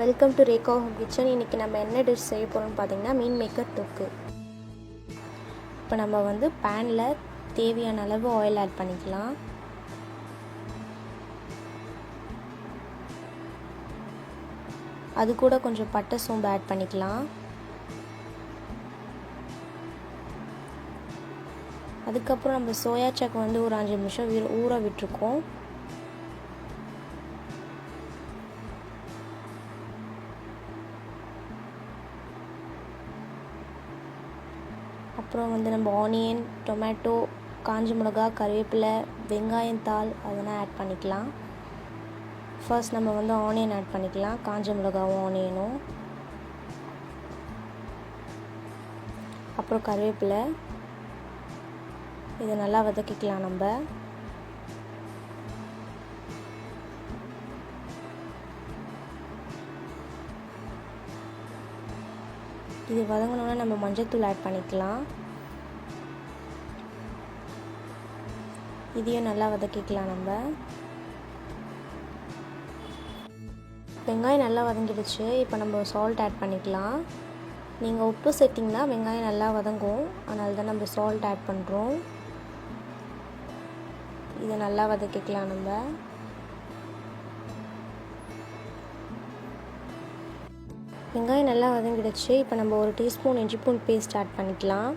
Welcome to Rekha home kitchen. இன்றைக்கி நம்ம என்ன டிஷ் செய்ய போகிறோம்னு பார்த்தீங்கன்னா மீன் மேக்கர் தொக்கு. இப்போ நம்ம பேனில் தேவையான அளவு ஆயில் ஆட் பண்ணிக்கலாம். அது கூட கொஞ்சம் பட்டை சோம்பு ஆட் பண்ணிக்கலாம். அதுக்கப்புறம் நம்ம சோயா சக் ஒரு 5 நிமிஷம் ஊற விட்டுருக்கோம். அப்புறம் நம்ம ஆனியன், டொமேட்டோ, காஞ்ச மிளகா, கருவேப்பிலை, வெங்காயத்தாள் அதெல்லாம் ஆட் பண்ணிக்கலாம். ஃபர்ஸ்ட் நம்ம ஆனியன் ஆட் பண்ணிக்கலாம். காஞ்ச மிளகாவும் ஆனியனும், அப்புறம் கருவேப்பிலை. இதை நல்லா வதக்கிக்கலாம். இது வதங்கினோன்னா நம்ம மஞ்சள்தூள் ஆட் பண்ணிக்கலாம். இதையும் நல்லா வதக்கிக்கலாம். வெங்காயம் நல்லா வதங்கிடுச்சு. இப்போ நம்ம சால்ட் ஆட் பண்ணிக்கலாம். நீங்கள் உப்பு சேர்த்திங்கன்னா வெங்காயம் நல்லா வதங்கும், அதனால தான் நம்ம சால்ட் ஆட் பண்ணுறோம். இதை நல்லா வதக்கிக்கலாம். வெங்காயம் நல்லா வதங்கிடுச்சு. இப்போ நம்ம 1 டீஸ்பூன் இஞ்சி பூண்டு பேஸ்ட் ஆட் பண்ணிக்கலாம்.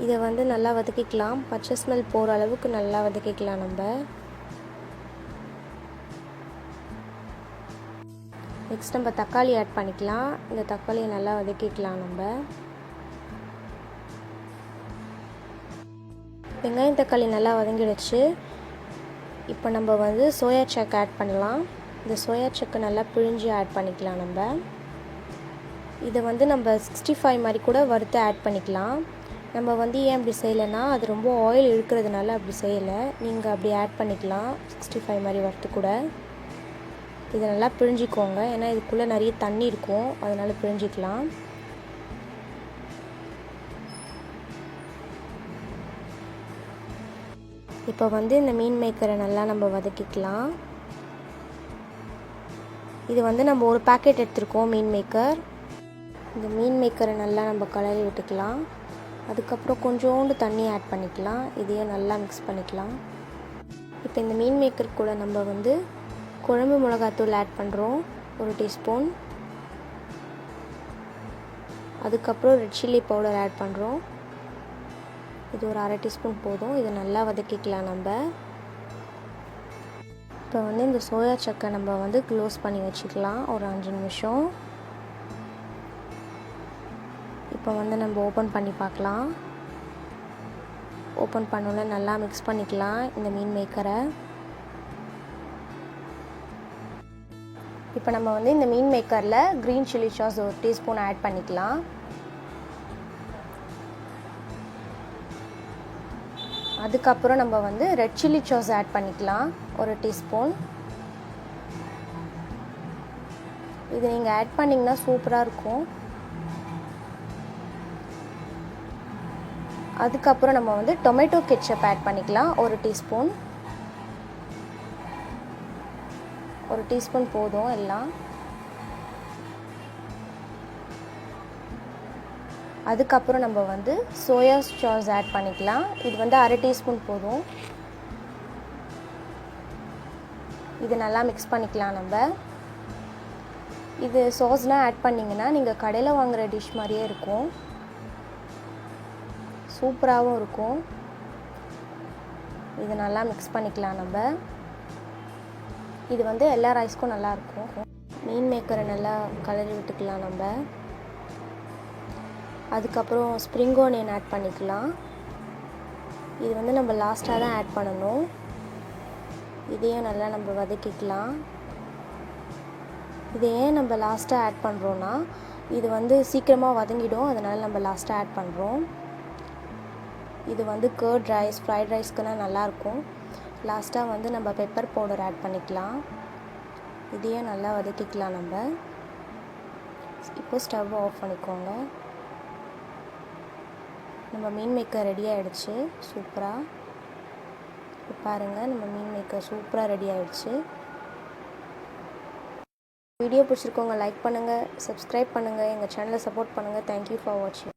இதை நல்லா வதக்கிக்கலாம். பச்சை ஸ்மெல் போகிற அளவுக்கு நல்லா வதக்கிக்கலாம். நெக்ஸ்ட் நம்ம தக்காளி ஆட் பண்ணிக்கலாம். இந்த தக்காளியை நல்லா வதக்கிக்கலாம். வெங்காயம் தக்காளி நல்லா வதங்கிடுச்சு. இப்போ நம்ம சோயா சக் ஆட் பண்ணலாம். இந்த சோயா சக்கை நல்லா பிழிஞ்சு ஆட் பண்ணிக்கலாம். இதை நம்ம 65 மாதிரி கூட வறுத்து ஆட் பண்ணிக்கலாம். நம்ம ஏன் அப்படி செய்யலைன்னா அது ரொம்ப ஆயில் இழுக்கிறதுனால அப்படி செய்யலை. நீங்கள் அப்படி ஆட் பண்ணிக்கலாம் 65 மாதிரி வறுத்து கூட. இதை நல்லா பிழிஞ்சிக்கோங்க, ஏன்னா இதுக்குள்ளே நிறைய தண்ணி இருக்கும், அதனால் பிழிஞ்சிக்கலாம். இப்போ இந்த மீன் மேக்கரை நல்லா நம்ம வதக்கிக்கலாம். இது நம்ம ஒரு பேக்கெட் எடுத்துருக்கோம் மீன் மேக்கர். இந்த மீன் மேக்கரை நல்லா நம்ம கலரி விட்டுக்கலாம். அதுக்கப்புறம் கொஞ்சோண்டு தண்ணி ஆட் பண்ணிக்கலாம். இதையும் நல்லா மிக்ஸ் பண்ணிக்கலாம். இப்போ இந்த மீன் மேக்கர் கூட நம்ம குழம்பு மிளகாத்தூள் ஆட் பண்ணுறோம் 1 டீஸ்பூன். அதுக்கப்புறம் ரெட் சில்லி பவுடர் ஆட் பண்ணுறோம். இது ஒரு 1/2 டீஸ்பூன் போதும். இதை நல்லா வதக்கிக்கலாம். இப்போ இந்த சோயா சக்கை நம்ம க்ளோஸ் பண்ணி வச்சுக்கலாம் ஒரு 5 நிமிஷம். இப்போ நம்ம ஓப்பன் பண்ணி பார்க்கலாம். ஓப்பன் பண்ணோன்னே நல்லா மிக்ஸ் பண்ணிக்கலாம் இந்த மீன் மேக்கரை. இப்போ நம்ம இந்த மீன் மேக்கரில் green chilli sauce 1 teaspoon add பண்ணிக்கலாம். அதுக்கப்புறம் நம்ம ரெட் சில்லி சாஸ் ஆட் பண்ணிக்கலாம் 1 டீஸ்பூன். இது நீங்கள் ஆட் பண்ணிங்கன்னா சூப்பராக இருக்கும். அதுக்கப்புறம் நம்ம டொமேட்டோ கெட்சப் ஆட் பண்ணிக்கலாம் 1 டீஸ்பூன். 1 டீஸ்பூன் போதும் எல்லாம். அதுக்கப்புறம் நம்ம சோயா சாஸ் ஆட் பண்ணிக்கலாம். இது 1/2 டீஸ்பூன் போதும். இது நல்லா மிக்ஸ் பண்ணிக்கலாம். இது சாஸ்லாம் ஆட் பண்ணிங்கன்னா நீங்கள் கடையில் வாங்குகிற டிஷ் மாதிரியே இருக்கும், சூப்பராகவும் இருக்கும். இது நல்லா மிக்ஸ் பண்ணிக்கலாம். இது எல்லா ரைஸ்க்கும் நல்லாயிருக்கும். மீன் மேக்கரை நல்லா கலரி விட்டுக்கலாம். அதுக்கப்புறம் ஸ்ப்ரிங் ஆனியன் ஆட் பண்ணிக்கலாம். இது நம்ம லாஸ்ட்டாக தான் ஆட் பண்ணணும். இதையும் நல்லா நம்ம வதக்கிக்கலாம். இதை ஏன் நம்ம லாஸ்ட்டாக ஆட் பண்ணுறோன்னா இது சீக்கிரமாக வதங்கிடும், அதனால் நம்ம லாஸ்ட்டாக ஆட் பண்ணுறோம். இது கர்ட் ரைஸ், ஃப்ரைட் ரைஸ்க்குனா நல்லாயிருக்கும். லாஸ்ட்டாக நம்ம பெப்பர் பவுடர் ஆட் பண்ணிக்கலாம். இதையும் நல்லா வதக்கிக்கலாம். இப்போ ஸ்டவ் ஆஃப் பண்ணிக்கோங்க. நம்ம மீன் மேக்கர் ரெடி ஆகிடுச்சு சூப்பராக. இப்போ பாருங்கள், நம்ம மீன் மேக்கர் சூப்பராக ரெடி ஆகிடுச்சு. வீடியோ பிடிச்சிருக்கவங்க லைக் பண்ணுங்கள், சப்ஸ்கிரைப் பண்ணுங்கள், எங்கள் சேனலை சப்போர்ட் பண்ணுங்கள். தேங்க்யூ ஃபார் வாட்சிங்.